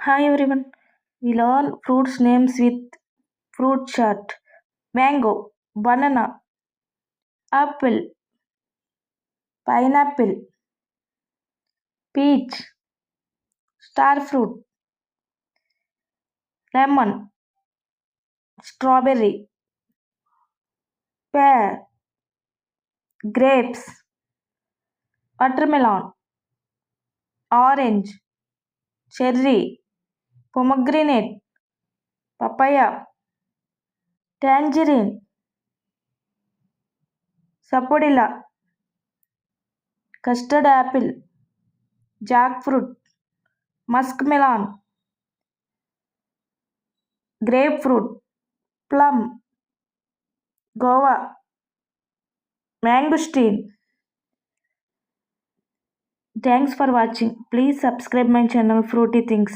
Hi everyone. We learn fruits names with fruit chart. Mango, banana, apple, pineapple, peach, star fruit, lemon, strawberry, pear, grapes, watermelon, orange, cherry, pomegranate, papaya, tangerine, sapodilla, custard apple, jackfruit, muskmelon, grapefruit, plum, guava, mangosteen. Thanks for watching. Please subscribe my channel Fruity Things.